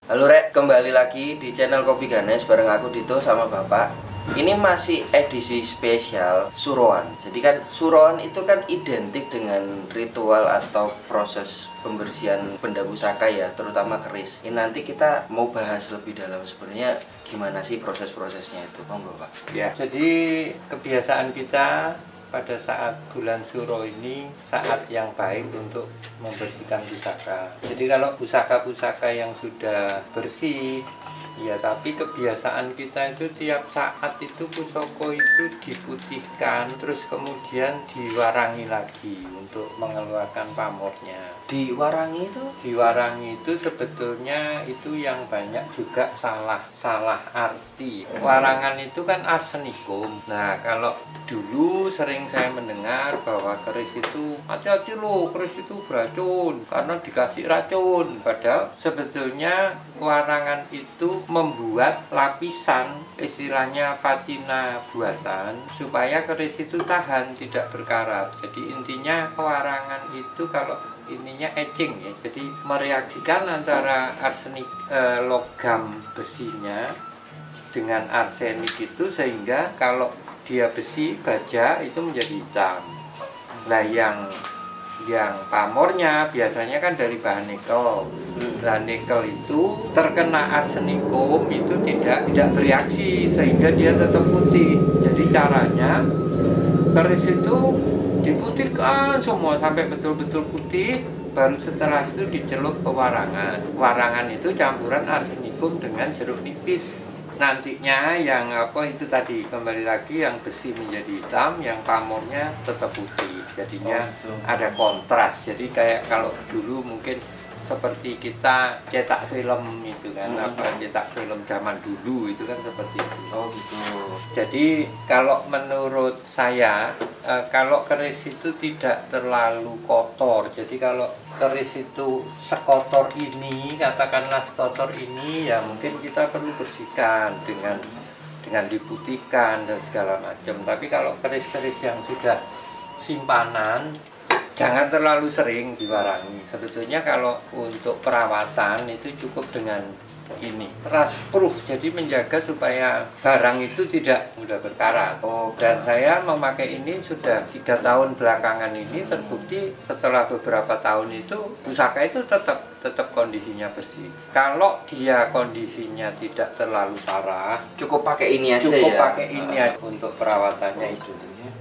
Halo Rek, kembali lagi di channel Kopi Ganes bareng aku Dito sama Bapak. Ini masih edisi spesial Suroan. Jadi kan Suroan itu kan identik dengan ritual atau proses pembersihan benda pusaka ya, terutama keris. Ini nanti kita mau bahas lebih dalam sebenarnya gimana sih proses-prosesnya itu, monggo Pak. Ya, jadi kebiasaan kita pada saat bulan Suro ini saat yang baik untuk membersihkan pusaka. Jadi kalau pusaka-pusaka yang sudah bersih, ya tapi kebiasaan kita itu tiap saat itu pusaka itu diputihkan, terus kemudian diwarangi lagi untuk mengeluarkan pamornya. Diwarangi itu sebetulnya itu yang banyak juga salah arti. Warangan itu kan arsenikum. Nah, kalau dulu sering saya mendengar bahwa keris itu hati-hati loh, keris itu beracun karena dikasih racun. Padahal sebetulnya warangan itu membuat lapisan, istilahnya patina buatan, supaya keris itu tahan, tidak berkarat. Jadi intinya warangan itu kalau ininya etching ya, jadi mereaksikan antara arsenik logam besinya dengan arsenik itu, sehingga kalau dia besi baja itu menjadi hitam. Nah yang pamornya biasanya kan dari bahan nikel. Nah nikel itu terkena arsenikum itu tidak bereaksi sehingga dia tetap putih. Jadi caranya keris itu diputihkan semua sampai betul-betul putih, baru setelah itu dicelup ke warangan. Warangan itu campuran arsenikum dengan jeruk nipis. Nantinya yang itu tadi kembali lagi, yang besi menjadi hitam, yang pamornya tetap putih. Jadinya ada kontras. Jadi kayak kalau dulu mungkin seperti kita cetak film itu kan, cetak film zaman dulu itu kan seperti itu. Oh gitu. Jadi kalau menurut saya, kalau keris itu tidak terlalu kotor. Jadi kalau keris itu sekotor ini, katakanlah sekotor ini, ya mungkin kita perlu bersihkan dengan diputihkan dan segala macam. Tapi kalau keris-keris yang sudah simpanan, jangan terlalu sering diwarangi. Sebetulnya kalau untuk perawatan itu cukup dengan ini, rust proof, jadi menjaga supaya barang itu tidak mudah berkarat. Dan saya memakai ini sudah 3 tahun belakangan ini, terbukti setelah beberapa tahun itu pusaka itu tetap kondisinya bersih. Kalau dia kondisinya tidak terlalu parah, Cukup pakai ini aja cukup ya. pakai ini aja untuk perawatannya itu.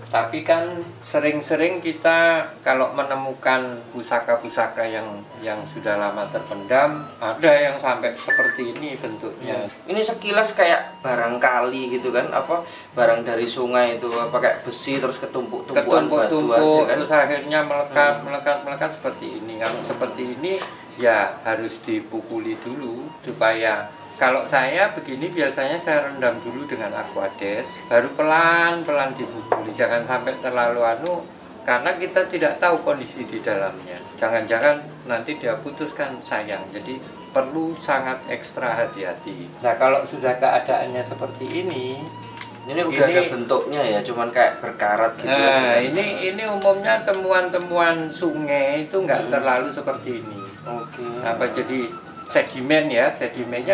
Tapi kan sering-sering kita kalau menemukan pusaka-pusaka yang sudah lama terpendam, ada yang sampai seperti ini bentuknya. Ini sekilas kayak barang kali gitu kan, barang dari sungai itu pakai besi terus ketumpuk-tumpukan batu aja kan. Terus akhirnya melekat seperti ini. Kalau seperti ini ya harus dipukuli dulu supaya, kalau saya begini biasanya saya rendam dulu dengan aquades, baru pelan-pelan dipukuli. Jangan sampai terlalu karena kita tidak tahu kondisi di dalamnya. Jangan-jangan nanti dia putuskan, sayang. Jadi perlu sangat ekstra hati-hati. Nah kalau sudah keadaannya seperti ini udah ada bentuknya ya, cuman kayak berkarat gitu. Nah ini umumnya temuan-temuan sungai itu nggak terlalu seperti ini. Oke. Jadi sedimennya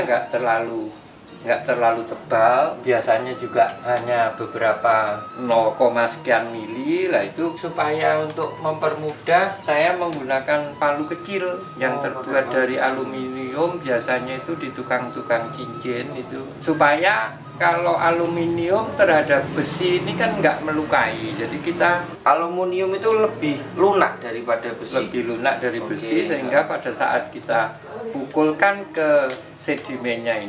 nggak terlalu tebal, biasanya juga hanya beberapa 0, sekian mili lah. Itu supaya untuk mempermudah, saya menggunakan palu kecil yang terbuat dari aluminium, biasanya itu di tukang-tukang cincin itu, supaya kalau aluminium terhadap besi ini kan nggak melukai. Jadi Aluminium itu lebih lunak daripada besi. Besi, sehingga pada saat kita pukulkan ke sedimennya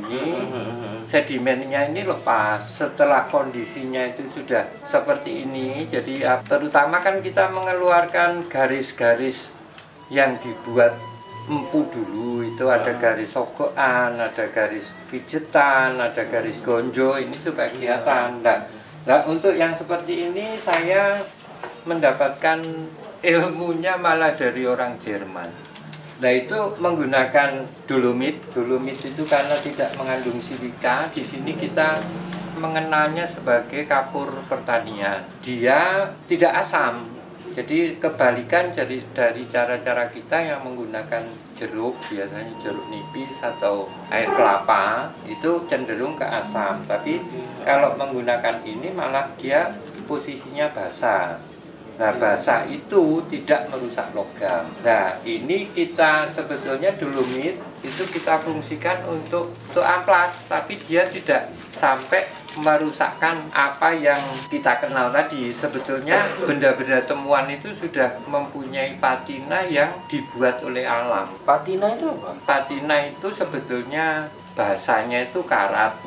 ini lepas. Setelah kondisinya itu sudah seperti ini, jadi terutama kan kita mengeluarkan garis-garis yang dibuat empu dulu, itu ada garis sogokan, ada garis pijetan, ada garis gonjo, ini supaya kelihatan. Nah, untuk yang seperti ini saya mendapatkan ilmunya malah dari orang Jerman. Nah itu menggunakan dolomit itu karena tidak mengandung silika. Di sini kita mengenalnya sebagai kapur pertanian. Dia tidak asam, Jadi kebalikan dari cara-cara kita yang menggunakan jeruk, biasanya jeruk nipis atau air kelapa itu cenderung ke asam. Tapi kalau menggunakan ini malah dia posisinya basah. Nah, basah itu tidak merusak logam. Nah, ini kita sebetulnya dolomit itu kita fungsikan untuk amplas, tapi dia tidak sampai merusakkan apa yang kita kenal tadi. Sebetulnya benda-benda temuan itu sudah mempunyai patina yang dibuat oleh alam. Patina itu apa? Patina itu sebetulnya bahasanya itu karat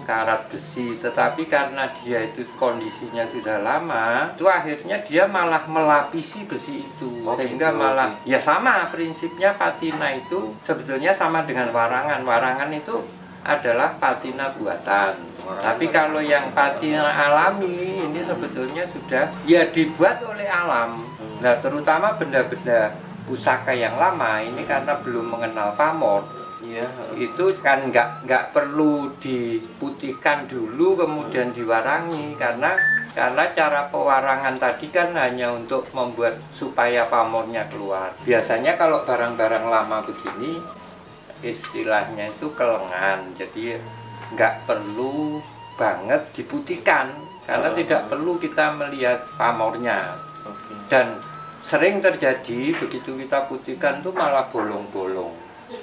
besi, tetapi karena dia itu kondisinya sudah lama, itu akhirnya dia malah melapisi besi itu, sehingga malah ya sama prinsipnya. Patina itu sebetulnya sama dengan warangan itu adalah patina buatan. Tapi kalau yang patina alami ini sebetulnya sudah ya dibuat oleh alam. Nah, terutama benda-benda pusaka yang lama ini karena belum mengenal pamor, ya, itu kan nggak perlu diputihkan dulu kemudian diwarangi, karena cara pewarangan tadi kan hanya untuk membuat supaya pamornya keluar. Biasanya kalau barang-barang lama begini istilahnya itu kelengan, jadi nggak perlu banget diputihkan karena tidak perlu kita melihat pamornya. Dan sering terjadi begitu kita putihkan tuh malah bolong-bolong.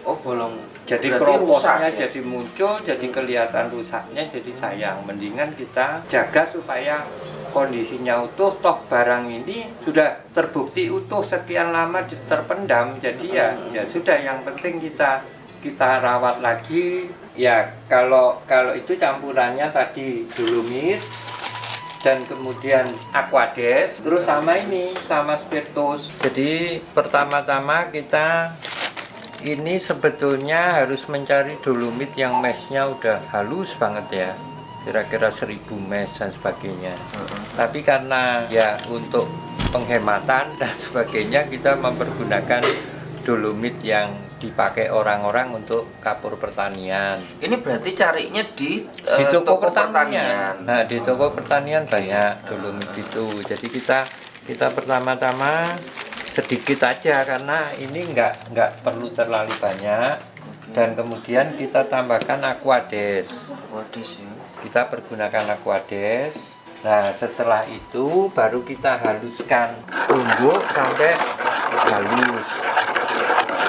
Oh, bolong. Jadi kroposnya ya? Jadi muncul, jadi kelihatan rusaknya, jadi sayang. Mendingan kita jaga supaya kondisinya utuh. Toh barang ini sudah terbukti utuh sekian lama terpendam. Jadi ya sudah, yang penting kita rawat lagi. Ya kalau itu campurannya tadi dolomit dan kemudian aquades, terus sama spiritus. Jadi pertama-tama kita ini sebetulnya harus mencari dolomit yang mesnya udah halus banget ya, kira-kira 1000 mes dan sebagainya. Tapi karena ya untuk penghematan dan sebagainya kita mempergunakan dolomit yang dipakai orang-orang untuk kapur pertanian. Ini berarti carinya di toko pertanian. Nah, di toko pertanian banyak dolomit itu. Jadi kita pertama-tama sedikit aja karena ini nggak perlu terlalu banyak. Dan kemudian kita tambahkan aquades. Ya. Kita pergunakan aquades. Nah, setelah itu baru kita haluskan, tumbuk sampai halus.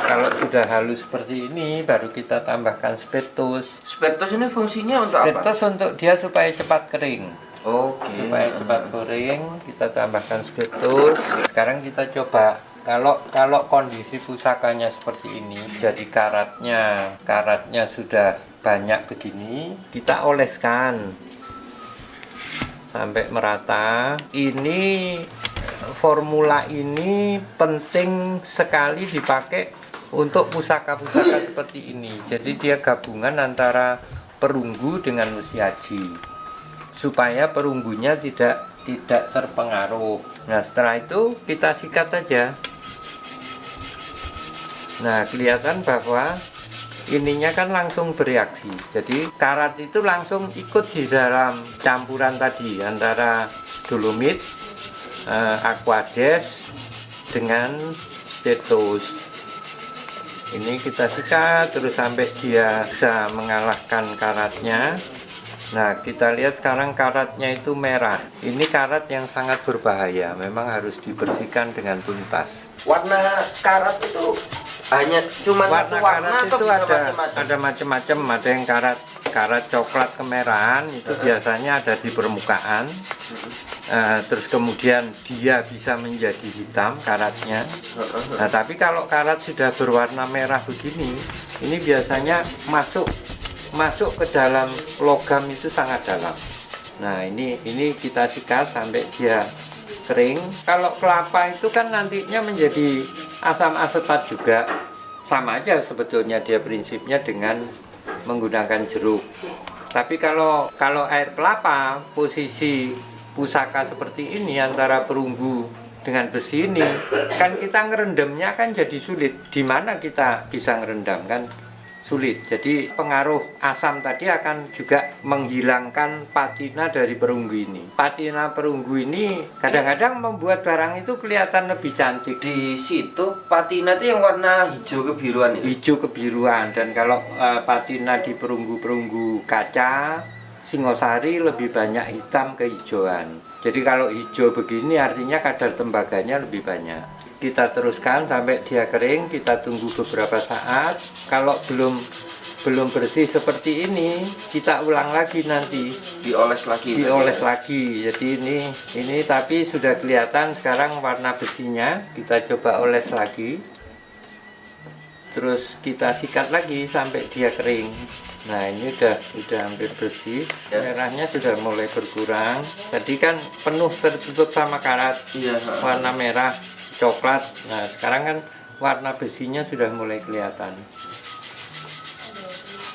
Kalau sudah halus seperti ini, baru kita tambahkan spiritus. Spiritus ini fungsinya untuk apa? Spiritus untuk dia supaya cepat kering. Oke. Supaya cepat kering, kita tambahkan spiritus. Sekarang kita coba. Kalau kondisi pusakanya seperti ini, jadi karatnya sudah banyak begini, kita oleskan sampai merata. Ini formula ini penting sekali dipakai untuk pusaka-pusaka seperti ini. Jadi dia gabungan antara perunggu dengan musiaji, supaya perunggunya tidak terpengaruh. Nah, setelah itu kita sikat aja. Nah, kelihatan bahwa ininya kan langsung bereaksi. Jadi karat itu langsung ikut di dalam campuran tadi antara dolomit, aquades dengan spiritus. Ini kita sikat terus sampai dia bisa mengalahkan karatnya. Nah, kita lihat sekarang karatnya itu merah. Ini karat yang sangat berbahaya, memang harus dibersihkan dengan tuntas. Warna karat itu hanya cuma warna karat itu ada macam-macam. Ada yang karat coklat kemerahan, itu biasanya ada di permukaan. Terus kemudian dia bisa menjadi hitam karatnya. Nah, tapi kalau karat sudah berwarna merah begini, ini biasanya masuk ke dalam logam itu sangat dalam. Nah, ini kita sikat sampai dia kering. Kalau kelapa itu kan nantinya menjadi asam asetat juga, sama aja sebetulnya dia prinsipnya dengan menggunakan jeruk. Tapi kalau air kelapa, posisi pusaka seperti ini antara perunggu dengan besi ini, kan kita ngerendamnya kan jadi sulit. Di mana kita bisa ngerendam kan? sulit. Jadi pengaruh asam tadi akan juga menghilangkan patina dari perunggu ini. Patina perunggu ini kadang-kadang membuat barang itu kelihatan lebih cantik. Di situ patina itu yang warna hijau kebiruan itu. Hijau kebiruan, dan kalau patina di perunggu-perunggu kaca Singosari lebih banyak hitam kehijauan. Jadi kalau hijau begini artinya kadar tembaganya lebih banyak. Kita teruskan sampai dia kering, kita tunggu beberapa saat. Kalau belum bersih seperti ini, kita ulang lagi nanti. Dioles lagi. Jadi ini tapi sudah kelihatan sekarang warna besinya. Kita coba oles lagi. Terus kita sikat lagi sampai dia kering. Nah, ini udah hampir bersih. Merahnya sudah mulai berkurang. Tadi kan penuh tertutup sama karat. Iya. Warna merah coklat. Nah, sekarang kan warna besinya sudah mulai kelihatan.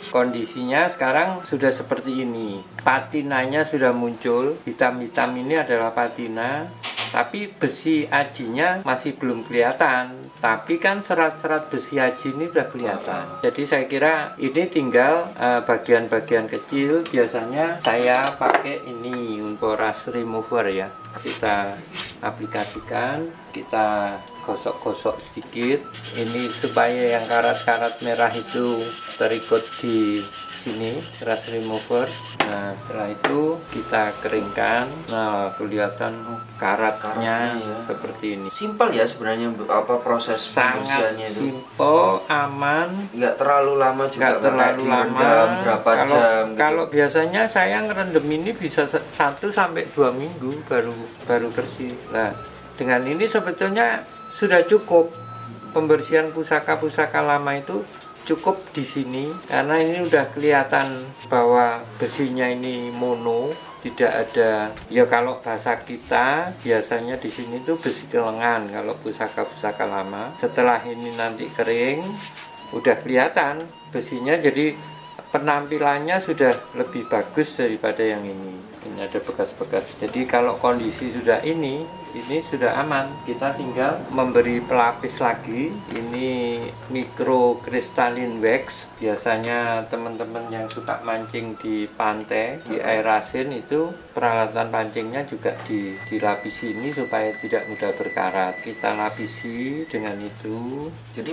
Kondisinya sekarang sudah seperti ini. Patinanya sudah muncul. Hitam-hitam ini adalah patina. Tapi besi ajinya masih belum kelihatan. Tapi kan serat-serat besi aji ini sudah kelihatan. Jadi saya kira ini tinggal bagian-bagian kecil. Biasanya saya pakai ini porous remover ya. Kita aplikasikan, kita gosok-gosok sedikit. Ini supaya yang karat-karat merah itu terikut di sini, brush remover. Nah, setelah itu kita keringkan. Nah, kelihatan karatnya ya. Seperti ini. Simpel ya sebenarnya proses Sangat pembersihannya itu. simpel, aman, Nggak terlalu lama juga, nggak terlalu lama. berapa jam gitu. Kalau biasanya saya ngerendam ini bisa 1 sampai 2 minggu baru bersih. Nah, dengan ini sebetulnya sudah cukup. Pembersihan pusaka-pusaka lama itu cukup di sini karena ini udah kelihatan bahwa besinya ini mono, tidak ada ya. Kalau bahasa kita biasanya di sini tuh besi kelengan kalau pusaka-pusaka lama. Setelah ini nanti kering udah kelihatan besinya, jadi penampilannya sudah lebih bagus daripada yang ini. Ini ada bekas-bekas. Jadi kalau kondisi sudah ini sudah aman. Kita tinggal memberi pelapis lagi. Ini micro crystalline wax. Biasanya teman-teman yang suka mancing di pantai, di air asin itu peralatan pancingnya juga dilapisi ini supaya tidak mudah berkarat. Kita lapisi dengan itu. Jadi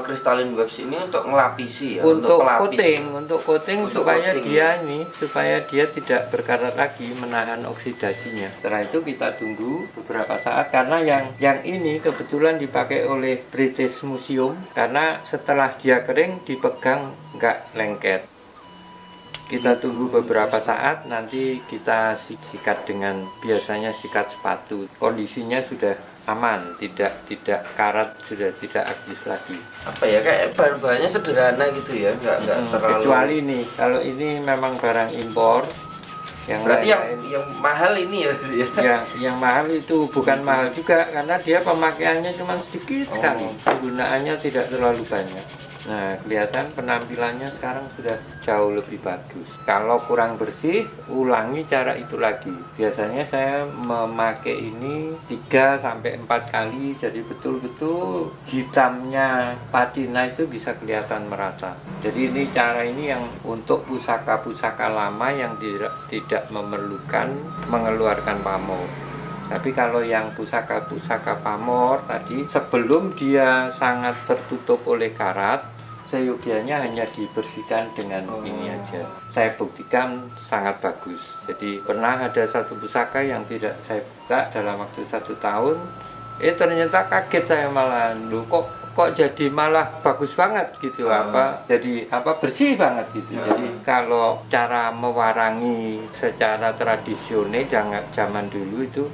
crystalline wax ini untuk ngelapisi ya, Untuk pelapis. coating Untuk supaya coating, dia tidak berkarat lagi, menahan oksidasinya. Setelah itu kita tunggu beberapa saat karena yang ini kebetulan dipakai oleh British Museum karena setelah dia kering dipegang nggak lengket. Kita tunggu beberapa saat, nanti kita sikat dengan biasanya sikat sepatu. Kondisinya sudah aman, tidak karat, sudah tidak aktif lagi. Apa ya, kayak bahan-bahannya sederhana gitu ya, nggak terlalu. Kecuali ini, kalau ini memang barang impor. Berarti yang mahal ini ya. Yang mahal itu bukan mahal juga karena dia pemakaiannya cuma sedikit sekali, penggunaannya tidak terlalu banyak. Nah, kelihatan penampilannya sekarang sudah jauh lebih bagus. Kalau kurang bersih, ulangi cara itu lagi. Biasanya saya memakai ini 3 sampai 4 kali, jadi betul-betul hitamnya patina itu bisa kelihatan merata. Jadi ini cara ini yang untuk pusaka-pusaka lama yang tidak memerlukan mengeluarkan pamor. Tapi kalau yang pusaka-pusaka pamor tadi, sebelum dia sangat tertutup oleh karat, seyogianya hanya dibersihkan dengan ini aja. Saya buktikan sangat bagus. Jadi pernah ada satu pusaka yang tidak saya buka dalam waktu 1 tahun. Ternyata kaget saya malah, loh kok jadi malah bagus banget gitu, jadi bersih banget gitu. Jadi kalau cara mewarangi secara tradisional zaman dulu itu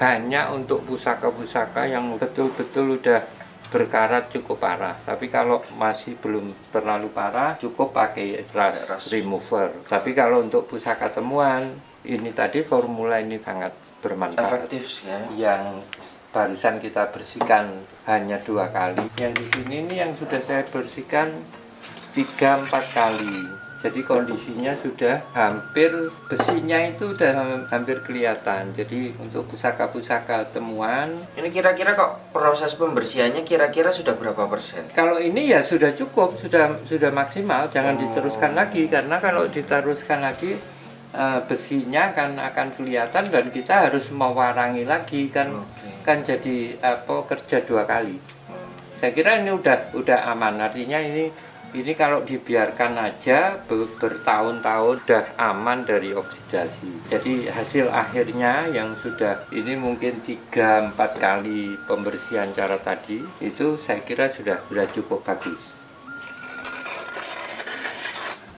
hanya untuk pusaka-pusaka yang betul-betul udah berkarat cukup parah. Tapi kalau masih belum terlalu parah, cukup pakai brush remover. Tapi kalau untuk pusaka temuan, ini tadi formula ini sangat bermanfaat. Efektif ya. Yang barusan kita bersihkan hanya 2 kali. Yang di sini ini yang sudah saya bersihkan 3-4 kali. Jadi kondisinya sudah hampir, besinya itu udah hampir kelihatan. Jadi untuk pusaka-pusaka temuan, Ini kira-kira kok proses pembersihannya kira-kira sudah berapa persen? kalau ini ya sudah cukup, sudah maksimal, jangan diteruskan lagi, karena kalau diteruskan lagi besinya akan kelihatan dan kita harus mewarangi lagi kan. Kan jadi kerja 2 kali. Saya kira ini udah aman, artinya ini kalau dibiarkan aja bertahun-tahun udah aman dari oksidasi. Jadi hasil akhirnya yang sudah ini mungkin 3-4 kali pembersihan cara tadi itu saya kira sudah cukup bagus.